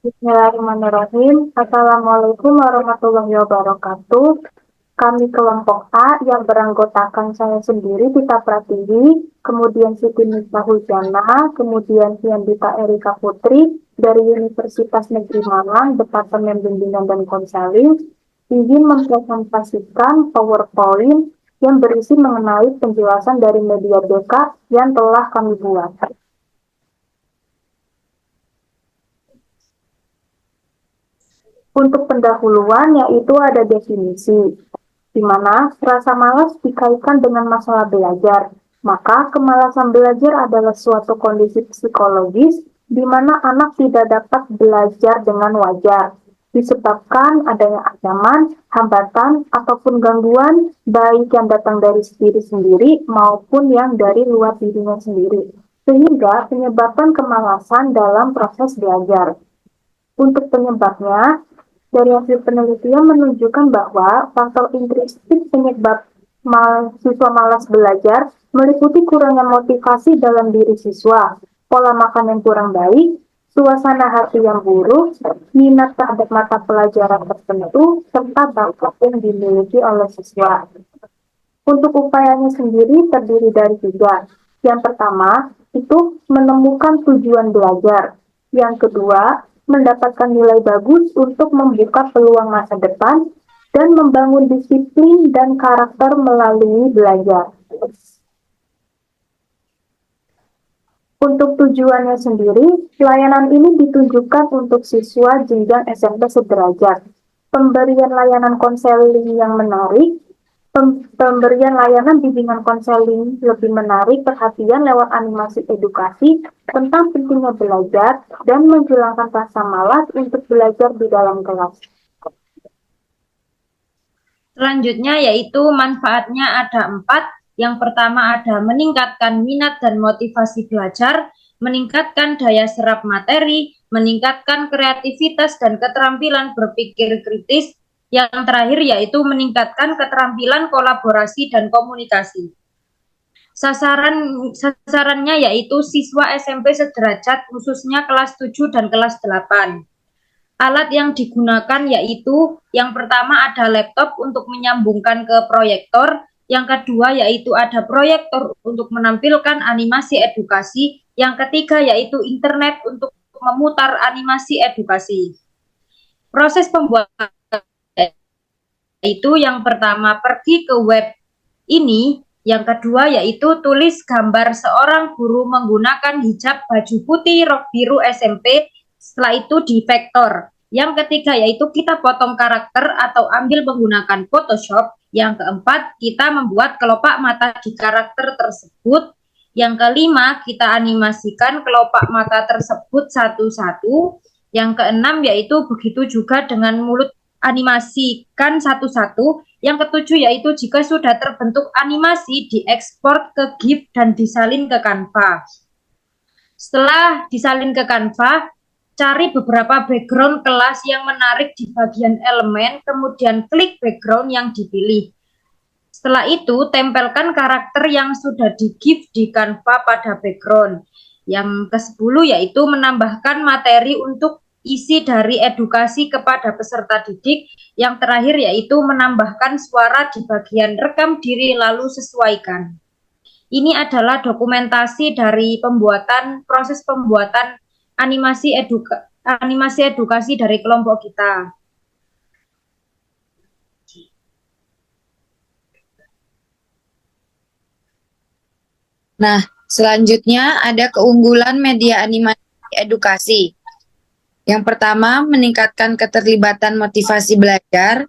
Bismillahirrahmanirrahim. Assalamualaikum warahmatullahi wabarakatuh. Kami kelompok A yang beranggotakan saya sendiri, Tita Pratiwi, kemudian Siti Nisa Hujana, kemudian Fiandita Erika Putri dari Universitas Negeri Malang, Departemen Bimbingan dan Konseling, ingin mempresentasikan PowerPoint yang berisi mengenai penjelasan dari media BK yang telah kami buat. Untuk pendahuluan yaitu ada definisi, di mana rasa malas dikaitkan dengan masalah belajar. Maka kemalasan belajar adalah suatu kondisi psikologis di mana anak tidak dapat belajar dengan wajar, disebabkan adanya ancaman, hambatan, ataupun gangguan, baik yang datang dari diri sendiri maupun yang dari luar dirinya sendiri, sehingga penyebabkan kemalasan dalam proses belajar. Untuk penyebabnya, dari hasil penelitian menunjukkan bahwa faktor intrinsik penyebab siswa malas belajar meliputi kurangnya motivasi dalam diri siswa, pola makan yang kurang baik, suasana hati yang buruk, minat terhadap mata pelajaran tertentu, serta bakat yang dimiliki oleh siswa. Untuk upayanya sendiri terdiri dari 3. Yang pertama, itu menemukan tujuan belajar. Yang kedua, mendapatkan nilai bagus untuk membuka peluang masa depan dan membangun disiplin dan karakter melalui belajar. Untuk tujuannya sendiri, layanan ini ditujukan untuk siswa jenjang SMP sederajat. Pemberian layanan konseling yang menarik, pemberian layanan bimbingan konseling lebih menarik perhatian lewat animasi edukasi tentang pentingnya belajar dan menghilangkan rasa malas untuk belajar di dalam kelas. Selanjutnya yaitu manfaatnya ada 4. Yang pertama ada meningkatkan minat dan motivasi belajar, meningkatkan daya serap materi, meningkatkan kreativitas dan keterampilan berpikir kritis. Yang terakhir yaitu meningkatkan keterampilan kolaborasi dan komunikasi. Sasarannya yaitu siswa SMP sederajat khususnya kelas 7 dan kelas 8. Alat yang digunakan yaitu yang pertama ada laptop untuk menyambungkan ke proyektor, yang kedua yaitu ada proyektor untuk menampilkan animasi edukasi, yang ketiga yaitu internet untuk memutar animasi edukasi. Proses pembuatan yaitu yang pertama pergi ke web ini, yang kedua yaitu tulis gambar seorang guru menggunakan hijab baju putih rok biru SMP, setelah itu di vektor. Yang ketiga yaitu kita potong karakter atau ambil menggunakan Photoshop. Yang keempat kita membuat kelopak mata di karakter tersebut. Yang kelima kita animasikan kelopak mata tersebut satu-satu. Yang keenam yaitu begitu juga dengan mulut animasikan satu-satu. Yang ketujuh yaitu jika sudah terbentuk animasi diekspor ke GIF dan disalin ke Canva. Setelah disalin ke Canva, cari beberapa background kelas yang menarik di bagian elemen, kemudian klik background yang dipilih. Setelah itu, tempelkan karakter yang sudah di GIF di Canva pada background. Yang ke-10 yaitu menambahkan materi untuk isi dari edukasi kepada peserta didik. Yang terakhir yaitu menambahkan suara di bagian rekam diri lalu sesuaikan. Ini adalah dokumentasi dari proses pembuatan animasi edukasi dari kelompok kita. Nah, selanjutnya ada keunggulan media animasi edukasi. Yang pertama, meningkatkan keterlibatan motivasi belajar.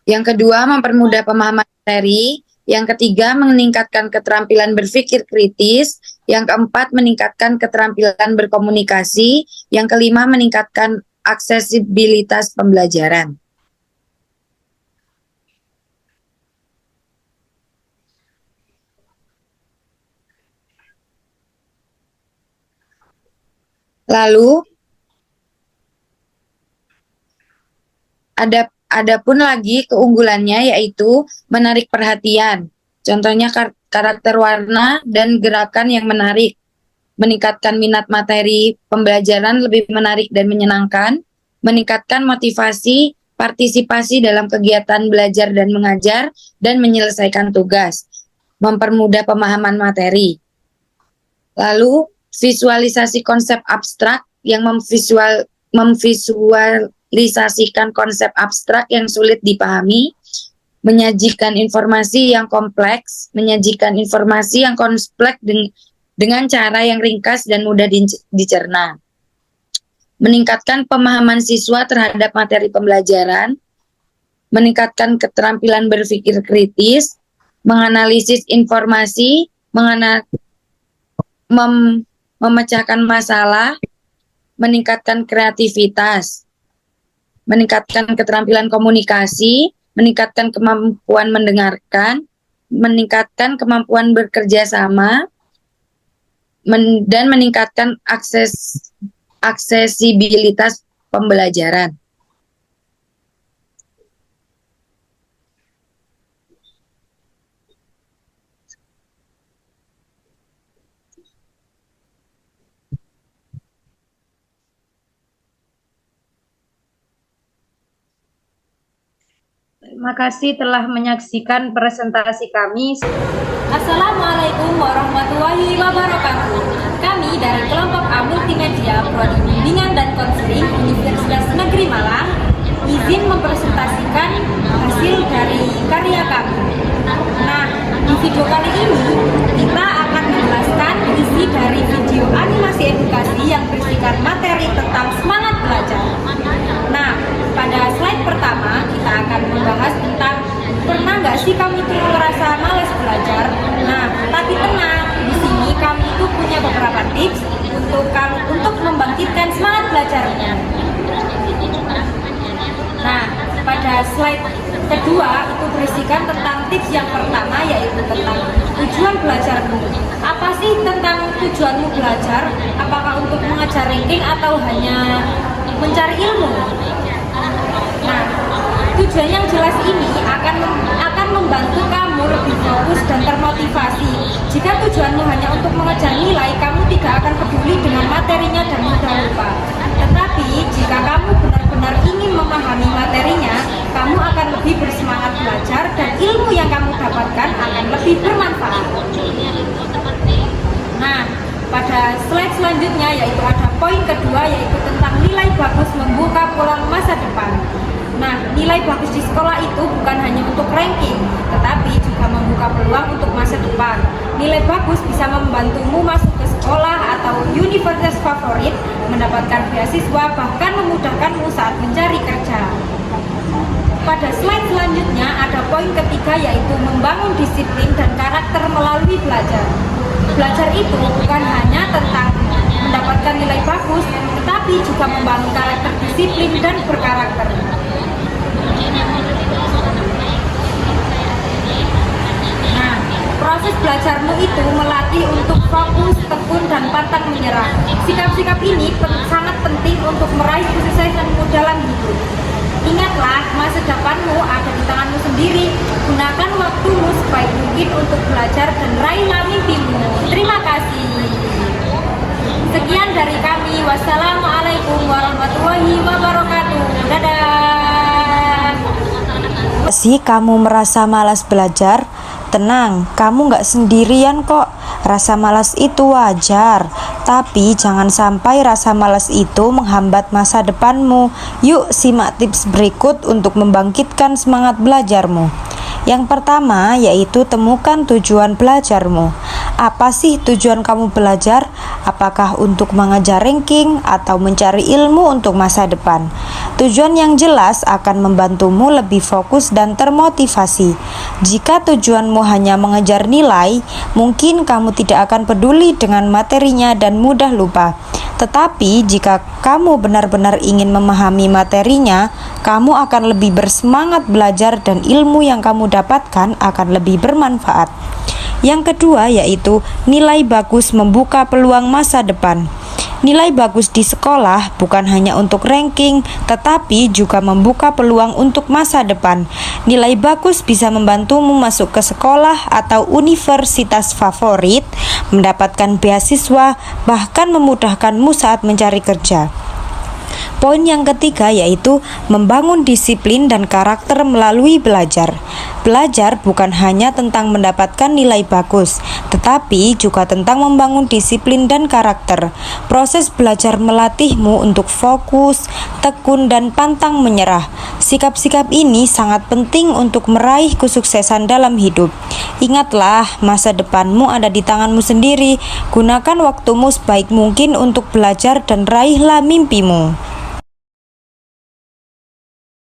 Yang kedua, mempermudah pemahaman materi. Yang ketiga, meningkatkan keterampilan berpikir kritis. Yang keempat, meningkatkan keterampilan berkomunikasi. Yang kelima, meningkatkan aksesibilitas pembelajaran. Lalu, ada pun lagi keunggulannya yaitu menarik perhatian. Contohnya karakter warna, dan gerakan yang menarik. Meningkatkan minat materi pembelajaran lebih menarik dan menyenangkan. Meningkatkan motivasi, partisipasi dalam kegiatan belajar dan mengajar, dan menyelesaikan tugas. Mempermudah pemahaman materi. Lalu, visualisasi konsep abstrak yang memvisualisasikan konsep abstrak yang sulit dipahami, menyajikan informasi yang kompleks, menyajikan informasi yang kompleks dengan cara yang ringkas dan mudah dicerna. Meningkatkan pemahaman siswa terhadap materi pembelajaran, meningkatkan keterampilan berpikir kritis, menganalisis informasi, memecahkan masalah, meningkatkan kreativitas, meningkatkan keterampilan komunikasi, meningkatkan kemampuan mendengarkan, meningkatkan kemampuan bekerja sama, dan meningkatkan aksesibilitas pembelajaran. Terima kasih telah menyaksikan presentasi kami. Assalamualaikum warahmatullahi wabarakatuh. Kami dari kelompok A Multimedia Prodi Bimbingan dan Konseling Universitas Negeri Malang izin mempresentasikan hasil dari karya kami. Nah, di video kali ini kita akan menjelaskan isi dari video animasi edukasi yang berisikan materi tentang semangat belajar. Nah, pada slide pertama kita akan membahas tentang pernah nggak sih kamu itu merasa malas belajar? Nah, tapi tenang, di sini kami itu punya beberapa tips untuk membangkitkan semangat belajarnya. Nah, pada slide kedua itu berisikan tentang tips yang pertama, yaitu tentang tujuan belajarmu. Apa sih tentang tujuanmu belajar? Apakah untuk mengejar ranking atau hanya mencari ilmu? Nah, tujuan yang jelas ini akan membantu kamu lebih fokus dan termotivasi. Jika tujuanmu hanya untuk mengejar nilai, kamu tidak akan peduli dengan materinya dan mudah lupa. Tetapi jika kamu benar-benar ingin memahami materinya, kamu akan lebih bersemangat belajar dan ilmu yang kamu dapatkan akan lebih bermanfaat. Nah, pada slide selanjutnya yaitu ada poin kedua, yaitu tentang nilai bagus membuka peluang masa depan. Nah, nilai bagus di sekolah itu bukan hanya untuk ranking, tetapi juga membuka peluang untuk masa depan. Nilai bagus bisa membantumu masuk ke sekolah atau universitas favorit, mendapatkan beasiswa, bahkan memudahkanmu saat mencari kerja. Pada slide selanjutnya ada poin ketiga, yaitu membangun disiplin dan karakter melalui belajar. Belajar itu bukan hanya tentang mendapatkan nilai bagus, tetapi juga membangun karakter disiplin dan berkarakter. Nah, proses belajarmu itu melatih untuk fokus, tekun, dan pantang menyerah. Sikap-sikap ini sangat penting untuk meraih kesuksesanmu dalam hidup. Ingatlah, masa depanmu ada di tanganmu sendiri. Gunakan waktumu sebaik mungkin untuk belajar dan raihlah mimpimu. Terima kasih. Sekian dari kami. Wassalamualaikum warahmatullahi wabarakatuh. Dadah. Sih kamu merasa malas belajar? Tenang, kamu nggak sendirian kok. Rasa malas itu wajar, tapi jangan sampai rasa malas itu menghambat masa depanmu. Yuk simak tips berikut untuk membangkitkan semangat belajarmu. Yang pertama yaitu temukan tujuan belajarmu. Apa sih tujuan kamu belajar? Apakah untuk mengejar ranking atau mencari ilmu untuk masa depan? Tujuan yang jelas akan membantumu lebih fokus dan termotivasi. Jika tujuanmu hanya mengejar nilai, mungkin kamu tidak akan peduli dengan materinya dan mudah lupa. Tetapi jika kamu benar-benar ingin memahami materinya, kamu akan lebih bersemangat belajar dan ilmu yang kamu dapatkan akan lebih bermanfaat. Yang kedua yaitu nilai bagus membuka peluang masa depan. Nilai bagus di sekolah bukan hanya untuk ranking, tetapi juga membuka peluang untuk masa depan. Nilai bagus bisa membantumu masuk ke sekolah atau universitas favorit, mendapatkan beasiswa, bahkan memudahkanmu saat mencari kerja. Poin yang ketiga yaitu membangun disiplin dan karakter melalui belajar. Belajar bukan hanya tentang mendapatkan nilai bagus, tetapi juga tentang membangun disiplin dan karakter. Proses belajar melatihmu untuk fokus, tekun, dan pantang menyerah. Sikap-sikap ini sangat penting untuk meraih kesuksesan dalam hidup. Ingatlah, masa depanmu ada di tanganmu sendiri. Gunakan waktumu sebaik mungkin untuk belajar dan raihlah mimpimu.